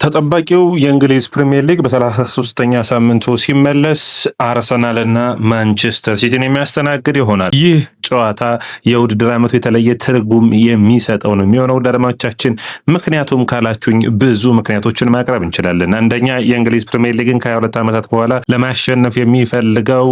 ተጠባቂው የእንግሊዝ ፕሪሚየር ሊግ በ33ኛ ሳምንቱ ሲመለስ አርሰናልና ማንቸስተር ሲቲን የሚያስተናግድ ይሆናል። ይህ ጨዋታ የውድድር ዓመቱ የተለየ ትርጉም የሚሰጠው ነው የሚሆነው አድማጮቻችን። ምክንያቱም ካላችሁኝ ብዙ ምክንያቶችን ማቅረብ እንችላለን። አንደኛ የእንግሊዝ ፕሪሚየር ሊግን ከ22 ዓመታት በኋላ ለማሸነፍ የሚፈልገው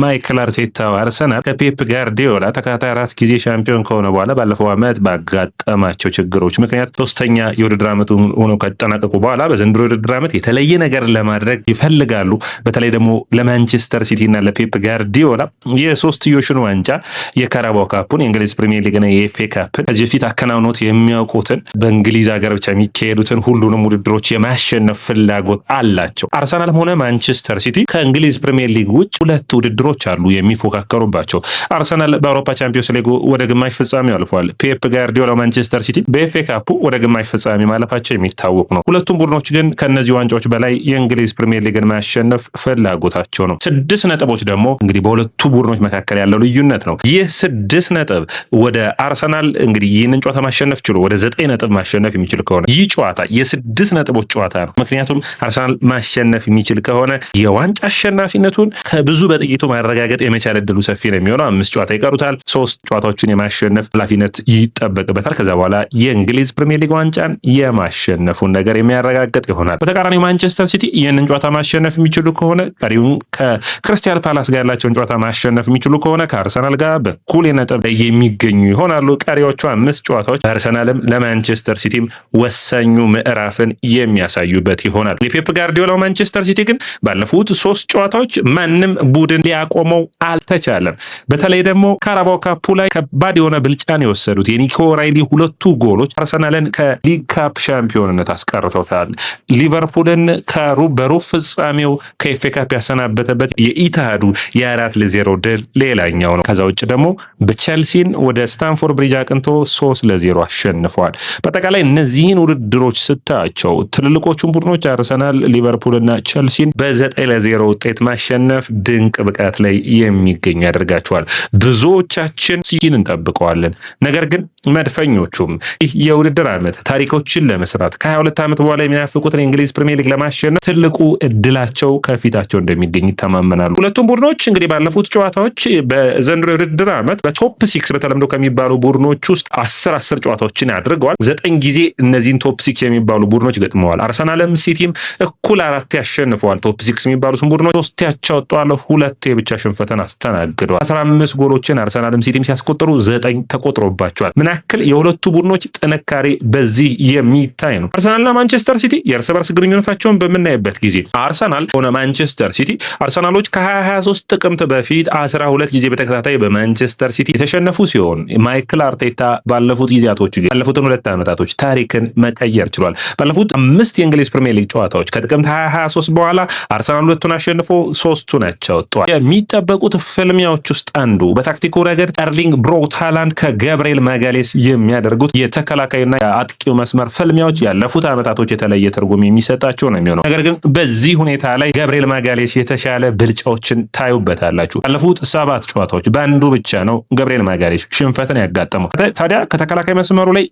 ማይክል አርቴታው አርሰናል ከፔፕ ጋርዲዮላ ተከታታይ 4 ጊዜ ሻምፒዮን ከሆነ በኋላ ባለፈው ዓመት ባጋጠማቸው ችግሮች ምክንያት ሶስተኛ የውድድር ዓመቱ ሆኖ ከተጠናቀቁ በኋላ በዘንድሮ የውድድር ዓመት የተለየ ነገር ለማድረግ ይፈልጋሉ። በተለይ ደግሞ ለማንቸስተር ሲቲ እና ለፔፕ ጋርዲዮላ የሶስትዮሽን ዋንጫ የካራባኦ ካፑን፣ የእንግሊዝ ፕሪሚየር ሊግና የኤፍኤ ካፕን ከዚህ በፊት አከናውኖት የሚያውቁትን በእንግሊዝ ሀገር ብቻ የሚካሄዱትን ሁሉንም ውድድሮች የማሸነፍ ፍላጎት አላቸው። አርሰናልም ሆነ ማንቸስተር ሲቲ ከእንግሊዝ ፕሪሚየር ሊግ ውጭ ሁለት ውድድሮች አሉ የሚፎካከሩባቸው። አርሰናል በአውሮፓ ቻምፒዮንስ ሊግ ወደ ግማሽ ፍጻሜው አልፏል። ፔፕ ጋርዲዮላ ማንቸስተር ሲቲ በኤፍኤ ካፑ ወደ ግማሽ ፍጻሜ ማለፋቸው የሚታወቅ ነው። ሁለቱም ቡድኖች ግን ከነዚህ ዋንጫዎች በላይ የእንግሊዝ ፕሪሚየር ሊግን ማሸነፍ ፍላጎታቸው ነው። 6 ነጥቦች ደግሞ እንግዲህ በሁለቱ ቡድኖች መካከል ያለው ልዩነት ነው። ይህ 6 ነጥብ ወደ አርሰናል እንግዲህ ይህንን ጨዋታ ማሸነፍ ችሎ ወደ 9 ነጥብ ማሸነፍ የሚችል ከሆነ ይህ ጨዋታ የ6 ነጥቦች ጨዋታ ነው። ምክንያቱም አርሰናል ማሸነፍ የሚችል ከሆነ የዋንጫ አሸናፊነቱን ከብዙ በጥቂቱ ማረጋገጥ የመቻል እድሉ ሰፊ ነው የሚሆነው። 5 ጨዋታ ይቀሩታል። 3 ጨዋታዎችን የማሸነፍ ኃላፊነት ይጠበቅበታል። ከዛ በኋላ የእንግሊዝ ፕሪሚየር ሊግ ዋንጫን የማሸነፉን ነገር የሚያረጋግጥ ይሆናል። በተቃራኒው ማንቸስተር ሲቲ ይህንን ጨዋታ ማሸነፍ የሚችሉ ከሆነ ቀሪውን ከክሪስታል ፓላስ ጋር ያላቸውን ጨዋታ ማሸነፍ የሚችሉ ከሆነ ከአርሰናል ጋር በኩል ነጥብ ላይ የሚገኙ ይሆናሉ። ቀሪዎቹ 5 ጨዋታዎች ለአርሰናልም ለማንቸስተር ሲቲም ወሳኙ ምዕራፍን የሚያሳዩበት ይሆናል። የፔፕ ጋርዲዮላው ማንቸስተር ሲቲ ግን ባለፉት 3 ጨዋታዎች ማንም ቡድን ሊያቆመው አልተቻለም። በተለይ ደግሞ ካራባኦ ካፑ ላይ ከባድ የሆነ ብልጫን የወሰዱት የኒኮ ራይሊ 2 ጎሎች አርሰናልን ከሊግ ካፕ ሻምፒዮንነት አስቀርተውታል። ሊቨርፑልን በሩብ ፍጻሜው ከኤፍኤ ካፕ ያሰናበተበት የኢትሃዱ የ4-0 ድል ሌላኛው ነው። ከዛ ውጭ ደግሞ በቼልሲን ወደ ስታንፎርድ ብሪጅ አቅንቶ 3-0 አሸንፈዋል። በአጠቃላይ እነዚህን ውድድሮች ስታያቸው ትልልቆቹን ቡድኖች አርሰናል፣ ሊቨርፑልና ቼልሲን በ9-0 ውጤት ማሸነፍ ድንቅ ብቃት ላይ የሚገኙ ያደርጋቸዋል። ብዙዎቻችን ሲቲን እንጠብቀዋለን። ነገር ግን መድፈኞቹም ይህ የውድድር ዓመት ታሪኮችን ለመስራት ከ22 ዓመት በኋላ የሚናፍቁትን የእንግሊዝ ፕሪሚየር ሊግ ለማሸነፍ ትልቁ እድላቸው ከፊታቸው እንደሚገኝ ይተማመናሉ። ሁለቱም ቡድኖች እንግዲህ ባለፉት ጨዋታዎች በዘንድሮ የውድድር ዓመት በቶፕ 6 በተለምዶ ከሚባሉ ቡድኖች ውስጥ 10 ጨዋታዎችን አድርገዋል። 9 ጊዜ እነዚህን ቶፕ 6 የሚባሉ ቡድኖች ገጥመዋል። አርሰናልም ሲቲም እኩል 4 ያሸንፈዋል። ቶፕ 6 የሚባሉትን ቡድኖች 3 ያቻወጣዋል፣ 2 የብቻ ሽንፈትን አስተናግደዋል። 15 ጎሎችን አርሰናልም ሲቲም ሲያስቆጥሩ 9 ተቆጥሮባቸዋል። ምን ያክል የሁለቱ ቡድኖች ጥንካሬ በዚህ የሚታይ ነው። አርሰናልና ማንቸስተር ሲቲ የእርስ በርስ ግንኙነታቸውን በምናይበት ጊዜ አርሰናል ሆነ ማንቸስተር ሲቲ አርሰናሎች ከ2023 ጥቅምት በፊት 12 ጊዜ በተከታታይ በማንቸስተር ሲቲ የተሸነፉ ሲሆን ማይክል አርቴታ ባለፉት ጊዜያቶች ባለፉትን 2 ዓመታቶች ታሪክን መቀየር ችሏል። ባለፉት 5 የእንግሊዝ ፕሪሚየር ሊግ ጨዋታዎች ከጥቅምት 2023 በኋላ አርሰናል 2ቱን አሸንፎ 3ቱን አቻወጥቷል። የሚጠበቁት ፍልሚያዎች ውስጥ አንዱ በታክቲኩ ረገድ ኤርሊንግ ብሮት ሃላንድ ከገብርኤል ማጋሌስ የሚያደርጉት የተከላካይና የአጥቂው መስመር ፍልሚያዎች ያለፉት ዓመታቶች የተለየ ትርጉም የሚሰጣቸው ነው የሚሆነው። ነገር ግን በዚህ ሁኔታ ላይ ገብርኤል ማጋሌስ የተሻለ ብልጫዎችን ታዩበታላችሁ። ባለፉት 7 ጨዋታዎች በአንዱ ብቻ ነው ገብርኤል ማጋሌስ ሽንፈትን ያጋጠመው። ታዲያ ከተከላካይ መስመሩ ላይ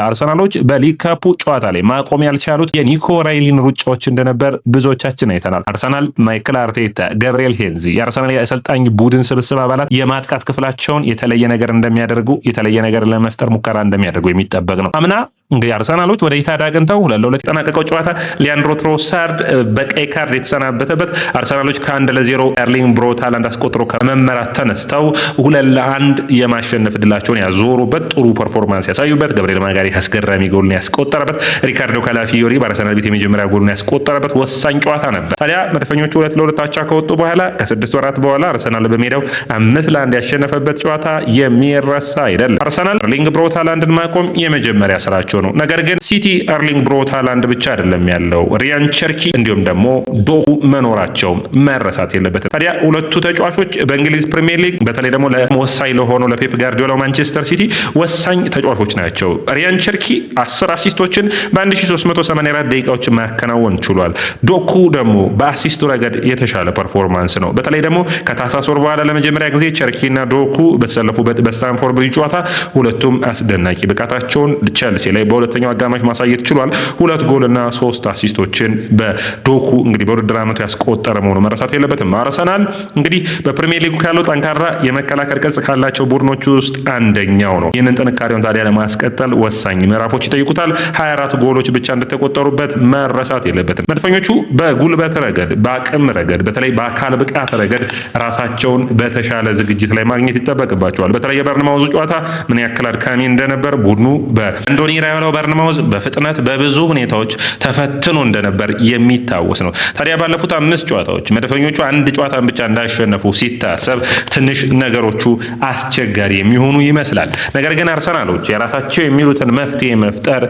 አርሰናሎች በሊግ ካፑ ጨዋታ ላይ ማቆም ያልቻሉት የኒኮ ራይሊን ሩጫዎች እንደነበር ብዙዎቻችን አይተናል። አርሰናል ማይክል አርቴታ፣ ገብርኤል ሄንዚ የአርሰናል የአሰልጣኝ ቡድን ስብስብ አባላት የማጥቃት ክፍላቸውን የተለየ ነገር እንደሚያደርጉ የተለየ ነገር ለመፍጠር ሙከራ እንደሚያደርጉ የሚጠበቅ ነው። አምና እንግዲህ አርሰናሎች ወደ ኢታድ አግኝተው 2-2 የተጠናቀቀው ጨዋታ ሊያንድሮ ትሮሳርድ በቀይ ካርድ የተሰናበተበት አርሰናሎች ከ1-0 ኤርሊንግ ብሮት ሃላንድ አስቆጥሮ ከመመራት ተነስተው 2-1 የማሸነፍ ድላቸውን ያዞሩበት ጥሩ ፐርፎርማንስ ያሳዩበት ገብርኤል ማጋሌስ አስገራሚ ጎልን ያስቆጠረበት ሪካርዶ ካላፊዮሪ በአርሰናል ቤት የመጀመሪያ ጎልን ያስቆጠረበት ወሳኝ ጨዋታ ነበር። ታዲያ መድፈኞቹ 2-2 አቻ ከወጡ በኋላ ከ6 ወራት በኋላ አርሰናል በሜዳው 5-1 ያሸነፈበት ጨዋታ የሚረሳ አይደለም። አርሰናል ኤርሊንግ ብሮት ሃላንድን ማቆም የመጀመሪያ ስራቸው ነው። ነገር ግን ሲቲ ኤርሊንግ ብሮት ሃላንድ ብቻ አይደለም ያለው፣ ሪያን ቸርኪ እንዲሁም ደግሞ ዶኩ መኖራቸው መረሳት የለበትም። ታዲያ ሁለቱ ተጫዋቾች በእንግሊዝ ፕሪሚየር ሊግ በተለይ ደግሞ ወሳኝ ለሆነው ለፔፕ ጋርዲዮላ ማንቸስተር ሲቲ ወሳኝ ተጫዋቾች ናቸው። ሪያን ቸርኪ 10 አሲስቶችን በ1384 ደቂቃዎች ማከናወን ችሏል። ዶኩ ደግሞ በአሲስቱ ረገድ የተሻለ ፐርፎርማንስ ነው። በተለይ ደግሞ ከታህሳስ ወር በኋላ ለመጀመሪያ ጊዜ ቸርኪና ዶኩ በተሰለፉበት በስታንፎርድ ብሪጅ ጨዋታ ሁለቱም አስደናቂ ብቃታቸውን ቼልሲ ላይ በሁለተኛው አጋማሽ ማሳየት ችሏል። 2 ጎልና 3 አሲስቶችን በዶኩ እንግዲህ በውድድር ዓመቱ ያስቆጠረ መሆኑ መረሳት የለበትም። አርሰናል እንግዲህ በፕሪሚየር ሊጉ ካለው ጠንካራ የመከላከል ቅርጽ ካላቸው ቡድኖች ውስጥ አንደኛው ነው። ይህንን ጥንካሬውን ታዲያ ለማስቀጠል ወሳኝ ምዕራፎች ይጠይቁታል። 24 ጎሎች ብቻ እንደተቆጠሩበት መረሳት የለበትም። መድፈኞቹ በጉልበት ረገድ፣ በአቅም ረገድ፣ በተለይ በአካል ብቃት ረገድ ራሳቸውን በተሻለ ዝግጅት ላይ ማግኘት ይጠበቅባቸዋል። በተለይ የበርንማውዝ ጨዋታ ምን ያክል አድካሚ እንደነበር ቡድኑ በአንዶኒ ራዮላው በርንማውዝ በፍጥነት በብዙ ሁኔታዎች ተፈትኖ እንደነበር የሚታወስ ነው። ታዲያ ባለፉት 5 ጨዋታዎች መድፈኞቹ አንድ ጨዋታን ብቻ እንዳሸነፉ ሲታሰብ ትንሽ ነገሮቹ አስቸጋሪ የሚሆኑ ይመስላል። ነገር ግን አርሰናሎች የራሳቸው የሚሉትን መፍትሄ መፍጠር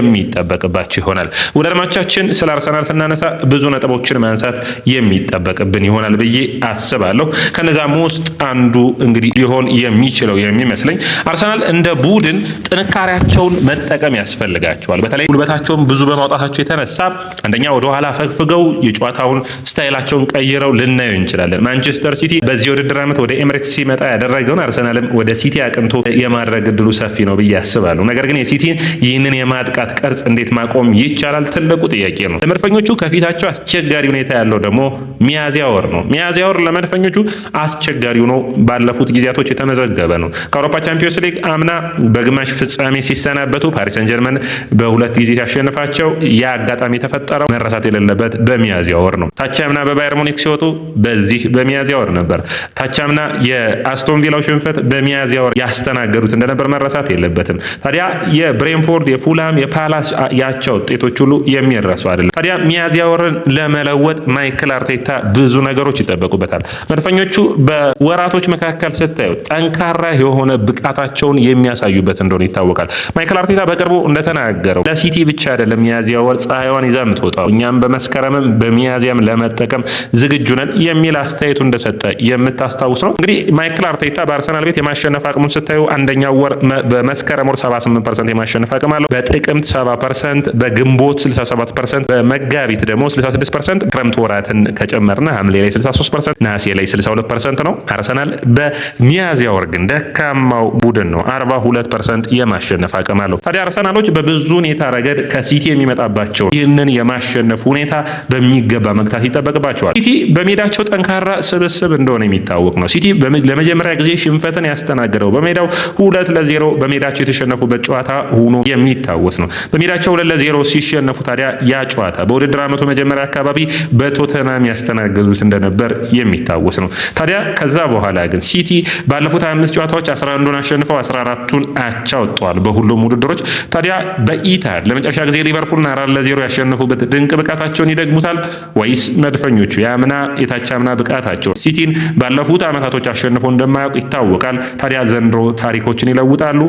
የሚጠበቅባቸው ይሆናል። ወደ አድማጮቻችን ስለ አርሰናል ስናነሳ ብዙ ነጥቦችን ማንሳት የሚጠበቅብን ይሆናል ብዬ አስባለሁ። ከነዛም ውስጥ አንዱ እንግዲህ ሊሆን የሚችለው የሚመስለኝ አርሰናል እንደ ቡድን ጥንካሬያቸውን መጠቀም ያስፈልጋቸዋል። በተለይ ጉልበታቸውን ብዙ በማውጣታቸው የተነሳ አንደኛ ወደ ኋላ ፈግፍገው የጨዋታውን ስታይላቸውን ቀይረው ልናየው እንችላለን። ማንቸስተር ሲቲ በዚህ ውድድር ዓመት ወደ ኤምሬትስ ሲመጣ ያደረገውን አርሰናልም ወደ ሲቲ አቅንቶ የማድረግ እድሉ ሰፊ ነው ብዬ አስባለሁ። ነገር ግን የሲቲን ይህንን የማጥቃት ቅርጽ እንዴት ማቆም ይቻላል? ትልቁ ጥያቄ ነው። ለመድፈኞቹ ከፊታቸው አስቸጋሪ ሁኔታ ያለው ደግሞ ሚያዝያ ወር ነው። ሚያዝያ ወር ለመድፈኞቹ አስቸጋሪው ነው። ባለፉት ጊዜያቶች የተመዘገበ ነው። ከአውሮፓ ቻምፒዮንስ ሊግ አምና በግማሽ ፍጻሜ ሲሰናበቱ ፓሪስ ሰን ጀርመን በ2 ጊዜ ሲያሸንፋቸው ያ አጋጣሚ የተፈጠረው መረሳት የሌለበት በሚያዝያ ወር ነው። ታቻምና በባየር ሙኒክ ሲወጡ በዚህ በሚያዝያ ወር ነበር። ታቻምና የአስቶን ቪላው ሽንፈት በሚያዝያ ወር ያስተናገዱት እንደነበር መረሳት የለበትም። ታዲያ የብሬንፎርድ፣ የፉላም፣ የፓላስ ያቻ ውጤቶች ሁሉ የሚረሱ አይደለም። ታዲያ ሚያዝያ ወርን ለመለወጥ ማይክል አርቴታ ብዙ ነገሮች ይጠበቁበታል። መድፈኞቹ በወራቶች መካከል ስታዩ ጠንካራ የሆነ ብቃታቸውን የሚያሳዩበት እንደሆነ ይታወቃል። ማይክል አርቴታ በቅርቡ እንደተናገረው ለሲቲ ብቻ አይደለም ሚያዝያ ወር ፀሐይዋን ይዛ የምትወጣው፣ እኛም በመስከረምም በሚያዝያም ለመጠቀም ዝግጁ ነን የሚል አስተያየቱ እንደሰጠ የምታስታውስ ነው። እንግዲህ ማይክል አርቴታ በአርሰናል ቤት የማሸነፍ አቅሙን ስታዩ አንደኛው ወር በመስከረም ወር 78% የማሸነፍ አቅም አለው። በጥቅምት 70%፣ በግንቦት 67%፣ በመጋቢት ደግሞ 66%፣ ክረምት ወራትን ከጨመርና ሐምሌ ላይ 63%፣ ነሐሴ ላይ 62% ነው። አርሰናል በሚያዝያ ወር ግን ደካማው ቡድን ነው፣ 42% የማሸነፍ አቅም አለው። ታዲያ አርሰናሎች በብዙ ሁኔታ ረገድ ከሲቲ የሚመጣባቸው ይህንን የማሸነፍ ሁኔታ በሚገባ መግታት ይጠበቅባቸዋል። ሲቲ በሜዳቸው ጠንካራ ስብስብ እንደሆነ የሚታወቅ ነው። ሲቲ ለመጀመሪያ ጊዜ ሽንፈትን ያስተናገደው በሜዳው 2-0 በሜዳቸው የተሸነፉበት ጨዋታ ሆኖ የሚታወስ ነው። በሜዳቸው 2-0 ሲሸነፉ ታዲያ ያ ጨዋታ በውድድር ዓመቱ መጀመሪያ አካባቢ በቶተናም ያስተናገዱት እንደነበር የሚታወስ ነው። ታዲያ ከዛ በኋላ ግን ሲቲ ባለፉት 25 ጨዋታዎች 11ን አሸንፈው 14ቱን አቻ ወጥተዋል በሁሉም ውድድሮች። ታዲያ በኢታድ ለመጨረሻ ጊዜ ሊቨርፑልን 4-0 ያሸነፉበት ድንቅ ብቃታቸውን ይደግሙታል ወይስ መድፈኞቹ የአምና የታቻምና ብቃታቸው ሲቲን ባለፉት ዓመታቶች አሸንፎ እንደማያውቅ ይታወቃል። ታዲያ ዘንድሮ ታሪኮችን ይለውጣሉ?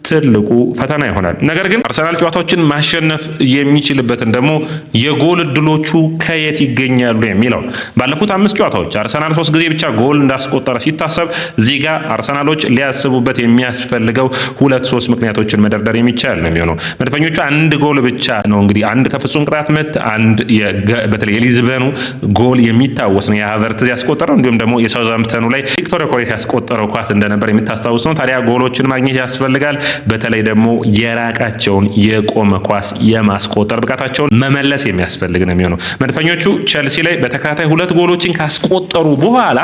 ትልቁ ፈተና ይሆናል። ነገር ግን አርሰናል ጨዋታዎችን ማሸነፍ የሚችልበትን ደግሞ የጎል እድሎቹ ከየት ይገኛሉ የሚለው ባለፉት 5 ጨዋታዎች አርሰናል 3 ጊዜ ብቻ ጎል እንዳስቆጠረ ሲታሰብ እዚህ ጋር አርሰናሎች ሊያስቡበት የሚያስፈልገው 2-3 ምክንያቶችን መደርደር የሚቻል ነው የሚሆነው። መድፈኞቹ አንድ ጎል ብቻ ነው እንግዲህ አንድ ከፍጹም ቅጣት ምት፣ አንድ በተለይ የሊዝበኑ ጎል የሚታወስ ነው የሃቨርትዝ ያስቆጠረው፣ እንዲሁም ደግሞ የሳውዛምፕተኑ ላይ ቪክቶር ኮሬስ ያስቆጠረው ኳስ እንደነበር የሚታስታውስ ነው። ታዲያ ጎሎችን ማግኘት ያስፈልጋል። በተለይ ደግሞ የራቃቸውን የቆመ ኳስ የማስቆጠር ብቃታቸውን መመለስ የሚያስፈልግ ነው የሚሆነው። መድፈኞቹ ቸልሲ ላይ በተከታታይ 2 ጎሎችን ካስቆጠሩ በኋላ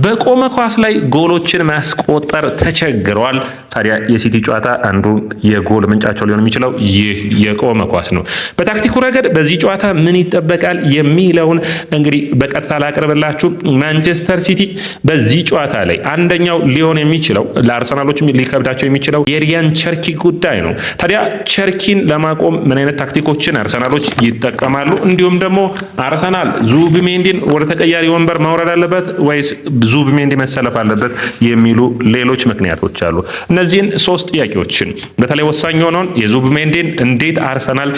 በቆመ ኳስ ላይ ጎሎችን ማስቆጠር ተቸግረዋል። ታዲያ የሲቲ ጨዋታ አንዱ የጎል ምንጫቸው ሊሆን የሚችለው ይህ የቆመ ኳስ ነው። በታክቲኩ ረገድ በዚህ ጨዋታ ምን ይጠበቃል የሚለውን እንግዲህ በቀጥታ ላቅርብላችሁ። ማንቸስተር ሲቲ በዚህ ጨዋታ ላይ አንደኛው ሊሆን የሚችለው ለአርሰናሎችም ሊከብዳቸው የሚችለው የሪያን ቸርኪ ጉዳይ ነው። ታዲያ ቸርኪን ለማቆም ምን አይነት ታክቲኮችን አርሰናሎች ይጠቀማሉ? እንዲሁም ደግሞ አርሰናል ዙቢሜንዲን ወደ ተቀያሪ ወንበር ማውረድ አለበት ወይስ ዙቢሜንዲ መሰለፍ አለበት የሚሉ ሌሎች ምክንያቶች አሉ። እነዚህን 3 ጥያቄዎችን በተለይ ወሳኝ የሆነውን የዙቢሜንዲን እንዴት አርሰናል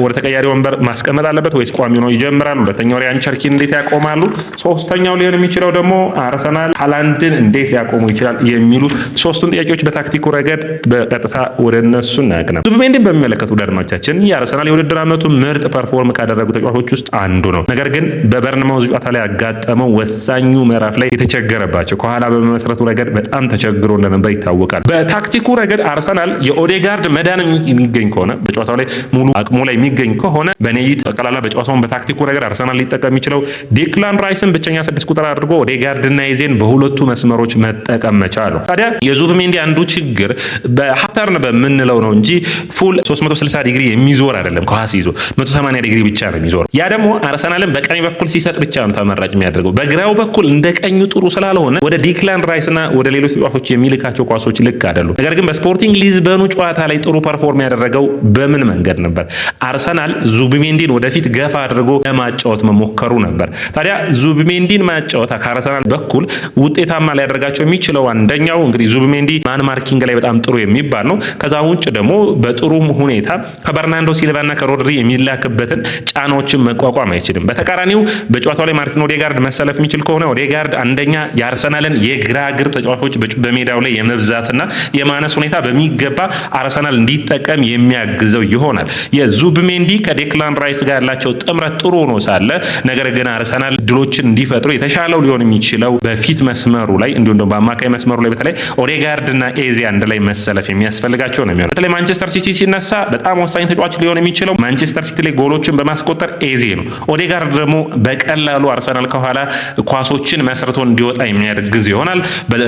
ወደ ተቀያሪ ወንበር ማስቀመጥ አለበት ወይስ ቋሚ ነው ይጀምራሉ? ሁለተኛው ሪያን ቸርኪን እንዴት ያቆማሉ? ሶስተኛው ሊሆን የሚችለው ደግሞ አርሰናል ሃላንድን እንዴት ሊያቆሙ ይችላል የሚሉ 3ቱን ጥያቄዎች በታክቲኩ ረገድ በቀጥታ ወደ እነሱ እናቅና። ዙቢሜንዲን በሚመለከቱ አድማጮቻችን የአርሰናል የውድድር ዓመቱ ምርጥ ፐርፎርም ካደረጉ ተጫዋቾች ውስጥ አንዱ ነው። ነገር ግን በበርንማውዝ ጨዋታ ላይ ያጋጠመው ወሳኙ ምዕራፍ ላይ የተቸገረባቸው ከኋላ በመመስረቱ ረገድ በጣም ተቸግሮ እንደነበር ይታወቃል። በታክቲኩ ረገድ አርሰናል የኦዴጋርድ መዳን የሚገኝ ከሆነ በጨዋታው ላይ ሙሉ አቅሙ ላይ የሚገኝ ከሆነ በኔ ጠቅላላ በጨዋታው በታክቲኩ ረገድ አርሰናል ሊጠቀም የሚችለው ዴክላን ራይስን ብቸኛ 6 ቁጥር አድርጎ ኦዴጋርድና ኤዜን በሁለቱ መስመሮች መጠቀም መቻሉ። ታዲያ የዙቢሜንዲ አንዱ ችግር በፓተርን በምንለው ነው እንጂ ፉል 360 ዲግሪ የሚዞር አይደለም። ኳስ ይዞ 180 ዲግሪ ብቻ ነው የሚዞር። ያ ደግሞ አርሰናልን በቀኝ በኩል ሲሰጥ ብቻ ነው ተመራጭ የሚያደርገው። በግራው በኩል እንደ ቀኙ ጥሩ ስላልሆነ ወደ ዲክላን ራይስና ወደ ሌሎች ተጫዋቾች የሚልካቸው ኳሶች ልክ አይደሉም። ነገር ግን በስፖርቲንግ ሊዝበኑ ጨዋታ ላይ ጥሩ ፐርፎርም ያደረገው በምን መንገድ ነበር? አርሰናል ዙቢሜንዲን ወደፊት ገፋ አድርጎ ለማጫወት መሞከሩ ነበር። ታዲያ ዙቢሜንዲን ማጫወት ከአርሰናል በኩል ውጤታማ ሊያደርጋቸው የሚችለው አንደኛው እንግዲህ ዙቢሜንዲ ማን ማርኪንግ ላይ በጣም ጥሩ የሚባል ነው። ከዛ ውጭ ደግሞ በጥሩም ሁኔታ ከበርናንዶ ሲልቫና ከሮድሪ የሚላክበትን ጫናዎችን መቋቋም አይችልም። በተቃራኒው በጨዋታው ላይ ማርቲን ኦዴጋርድ መሰለፍ የሚችል ከሆነ ኦዴጋርድ አንደኛ የአርሰናልን የግራ እግር ተጫዋቾች በሜዳው ላይ የመብዛትና የማነስ ሁኔታ በሚገባ አርሰናል እንዲጠቀም የሚያግዘው ይሆናል። የዙቢሜንዲ ከዴክላን ራይስ ጋር ያላቸው ጥምረት ጥሩ ሆኖ ሳለ ነገር ግን አርሰናል ድሎችን እንዲፈጥሩ የተሻለው ሊሆን የሚችለው በፊት መስመሩ ላይ እንዲሁም ደግሞ በአማካይ መስመሩ ላይ በተለይ ኦዴጋርድና ኤዜ አንድ ላይ መሰለፍ የሚያስፈልጋቸው ነው የሚሆነው። በተለይ ማንቸስተር ሲቲ ሲነሳ በጣም ወሳኝ ተጫዋች ሊሆን የሚችለው ማንቸስተር ሲቲ ላይ ጎሎችን በማስቆጠር ኤዜ ነው። ኦዴጋርድ ደግሞ በቀላሉ አርሰናል ከኋላ ኳሶችን መስርቶ እንዲወጣ የሚያግዝ ይሆናል።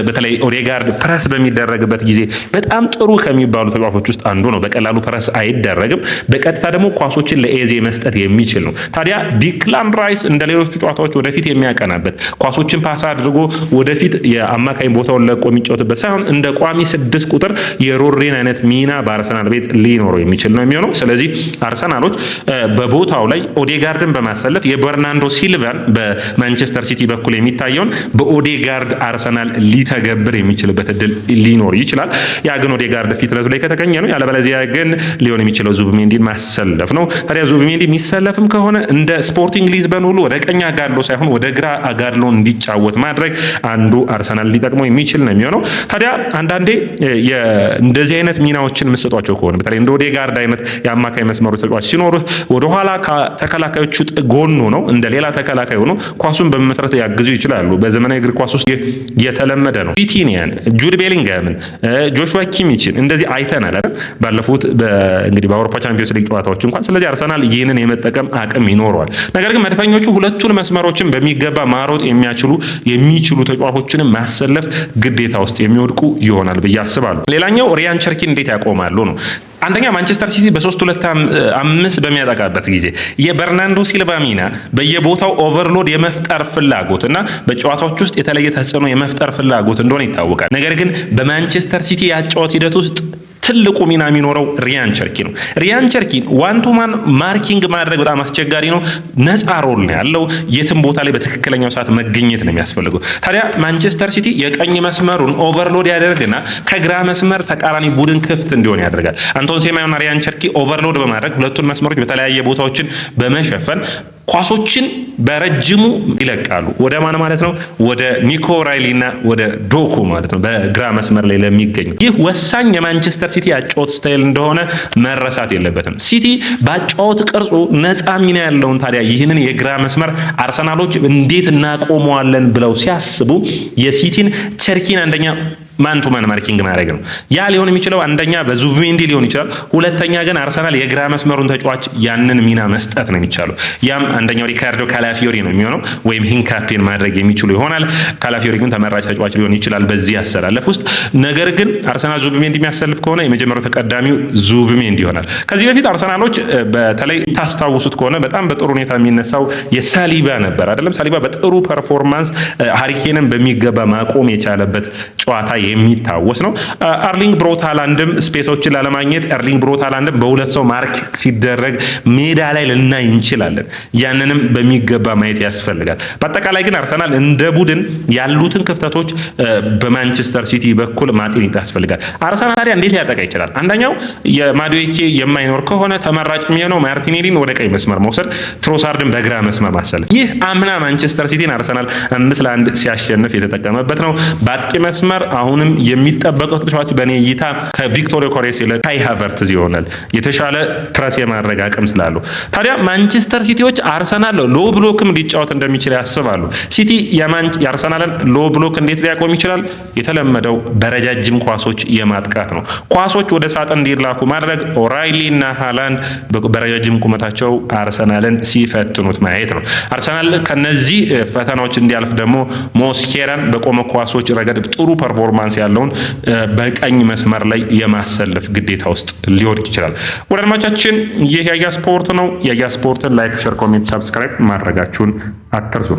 በተለይ ኦዴጋርድ ፕረስ በሚደረግበት ጊዜ በጣም ጥሩ ከሚባሉ ተጫዋቾች ውስጥ አንዱ ነው። በቀላሉ ፕረስ አይደረግም። በቀጥታ ደግሞ ኳሶችን ለኤዜ መስጠት የሚችል ነው። ታዲያ ዲክላን ራይስ እንደ ሌሎቹ ጨዋታዎች ወደፊት የሚያቀናበት ኳሶችን ፓስ አድርጎ ወደፊት የአማካኝ ቦታውን ለቆ የሚጫወትበት ሳይሆን እንደ ቋሚ 6 ቁጥር የሮድሪን አይነት ሚና በአርሰናል ቤት ሊኖረው የሚችል ነው የሚሆነው። ስለዚህ አርሰናሎች በቦታው ላይ ኦዴጋርድን በማሰለፍ የበርናንዶ ሲልቫን በማንቸስተር ሲቲ በኩል የሚታየውን በኦዴጋርድ አርሰናል ሊተገብር የሚችልበት እድል ሊኖር ይችላል። ያ ግን ኦዴጋርድ ፊትነቱ ላይ ከተገኘ ነው። ያለበለዚያ ግን ሊሆን የሚችለው ዙቢሜንዲን ማሰለፍ ነው። ታዲያ ዙቢሜንዲ የሚሰለፍም ከሆነ እንደ ስፖርቲንግ ሊዝበን ሁሉ ወደ ቀኝ አጋድሎ ሳይሆን ወደ ግራ አጋድሎ እንዲጫወት ማድረግ አንዱ አርሰናል ሊጠቅመው የሚችል ነው የሚሆነው። ታዲያ አንዳንዴ እንደዚህ አይነት ሚናዎችን የምትሰጧቸው ከሆነ በተለይ እንደ ኦዴጋርድ አይነት የአማካይ መስመሩ ተጫዋች ሲኖሩ ወደኋላ ከተከላካዮቹ ጎን ነው እንደ ሌላ ተከላካይ ሆኖ ኳሱን በመመስረት ያግዙ ይችላሉ። በዘመናዊ እግር ኳስ ውስጥ የተለመደ ነው። ቪቲኒያን፣ ጁድ ቤሊንጋምን፣ ጆሹዋ ኪሚችን እንደዚህ አይተናል አይደል ባለፉት እንግዲህ በአውሮፓ ቻምፒዮንስ ሊግ ጨዋታዎች እንኳን። ስለዚህ አርሰናል ይህንን የመጠቀም አቅም ይኖረዋል። ነገር ግን መድፈኞቹ ሁለቱን መስመሮችን በሚገባ ማሮጥ የሚችሉ ተጫዋቾችን ማሰለፍ ግዴታ ውስጥ የሚወድቁ ይሆናል ብዬ አስባለሁ። ሌላኛው ሪያን ቸርኪን እንዴት ያቆማሉ ነው። አንደኛ ማንቸስተር ሲቲ በ3-2-5 በሚያጠቃበት ጊዜ የበርናንዶ ሲልቫ ሚና በየቦታው ኦቨርሎድ የመፍጠር ፍላጎት እና በጨዋታዎች ውስጥ የተለየ ተጽዕኖ የመፍጠር ፍላጎት እንደሆነ ይታወቃል። ነገር ግን በማንቸስተር ሲቲ ያጫወት ሂደት ውስጥ ትልቁ ሚና የሚኖረው ሪያን ቸርኪ ነው። ሪያን ቸርኪን ዋን ቱ ማን ማርኪንግ ማድረግ በጣም አስቸጋሪ ነው። ነፃ ሮል ነው ያለው። የትም ቦታ ላይ በትክክለኛው ሰዓት መገኘት ነው የሚያስፈልገው። ታዲያ ማንቸስተር ሲቲ የቀኝ መስመሩን ኦቨርሎድ ያደርግና ከግራ መስመር ተቃራኒ ቡድን ክፍት እንዲሆን ያደርጋል። አንቶን ሴማዮና ሪያን ቸርኪ ኦቨርሎድ በማድረግ ሁለቱን መስመሮች በተለያየ ቦታዎችን በመሸፈን ኳሶችን በረጅሙ ይለቃሉ። ወደ ማን ማለት ነው? ወደ ኒኮ ራይሊና ወደ ዶኩ ማለት ነው፣ በግራ መስመር ላይ ለሚገኙ። ይህ ወሳኝ የማንቸስተር ሲቲ አጫወት ስታይል እንደሆነ መረሳት የለበትም። ሲቲ በአጫወት ቅርጹ ነፃ ሚና ያለውን ታዲያ ይህንን የግራ መስመር አርሰናሎች እንዴት እናቆመዋለን ብለው ሲያስቡ የሲቲን ቸርኪን አንደኛ ማን ቱ ማን ማርኪንግ ማድረግ ነው። ያ ሊሆን የሚችለው አንደኛ በዙቢሜንዲ ሊሆን ይችላል። ሁለተኛ ግን አርሰናል የግራ መስመሩን ተጫዋች ያንን ሚና መስጠት ነው የሚቻለው። ያም አንደኛው ሪካርዶ ካላፊዮሪ ነው የሚሆነው፣ ወይም ሂንካፔን ማድረግ የሚችሉ ይሆናል። ካላፊዮሪ ግን ተመራጭ ተጫዋች ሊሆን ይችላል በዚህ አሰላለፍ ውስጥ። ነገር ግን አርሰናል ዙቢሜንዲ የሚያሰልፍ ከሆነ የመጀመሪያው ተቀዳሚው ዙቢሜንዲ ይሆናል። ከዚህ በፊት አርሰናሎች በተለይ ታስታውሱት ከሆነ በጣም በጥሩ ሁኔታ የሚነሳው የሳሊባ ነበር አይደለም። ሳሊባ በጥሩ ፐርፎርማንስ ሃሪኬንን በሚገባ ማቆም የቻለበት ጨዋታ የሚታወስ ነው። አርሊንግ ብሮት ሃላንድም ስፔሶችን ላለማግኘት አርሊንግ ብሮት ሃላንድም በሁለት ሰው ማርክ ሲደረግ ሜዳ ላይ ልናይ እንችላለን። ያንንም በሚገባ ማየት ያስፈልጋል። በአጠቃላይ ግን አርሰናል እንደ ቡድን ያሉትን ክፍተቶች በማንቸስተር ሲቲ በኩል ማጤን ያስፈልጋል። አርሰናል ታዲያ እንዴት ሊያጠቃ ይችላል? አንደኛው የማዱዌኬ የማይኖር ከሆነ ተመራጭ የሚሆነው ማርቲኔሊን ወደ ቀኝ መስመር መውሰድ፣ ትሮሳርድን በግራ መስመር ማሰለፍ። ይህ አምና ማንቸስተር ሲቲን አርሰናል 5-1 ሲያሸንፍ የተጠቀመበት ነው። በአጥቂ መስመር አሁን አሁንም የሚጠበቀው ተጫዋች በእኔ እይታ ከቪክቶር ዮኬሬስ ይልቅ ካይ ሃቨርትዝ ይሆናል፣ የተሻለ ፕረስ የማድረግ አቅም ስላለው። ታዲያ ማንቸስተር ሲቲዎች አርሰናል ሎ ብሎክም ሊጫወት እንደሚችል ያስባሉ። ሲቲ የአርሰናልን ሎ ብሎክ እንዴት ሊያቆም ይችላል? የተለመደው በረጃጅም ኳሶች የማጥቃት ነው። ኳሶች ወደ ሳጥን እንዲላኩ ማድረግ። ኦራይሊ እና ሃላንድ በረጃጅም ቁመታቸው አርሰናልን ሲፈትኑት ማየት ነው። አርሰናል ከነዚህ ፈተናዎች እንዲያልፍ ደግሞ ሞስኬራን በቆመ ኳሶች ረገድ ጥሩ ፐርፎርማንስ ያለውን በቀኝ መስመር ላይ የማሰለፍ ግዴታ ውስጥ ሊወድቅ ይችላል። ወደ አድማጮቻችን ይህ ያያ ስፖርት ነው። ያያ ስፖርትን ላይክ፣ ሼር፣ ኮሜንት፣ ሰብስክራይብ ማድረጋችሁን አትርሱ።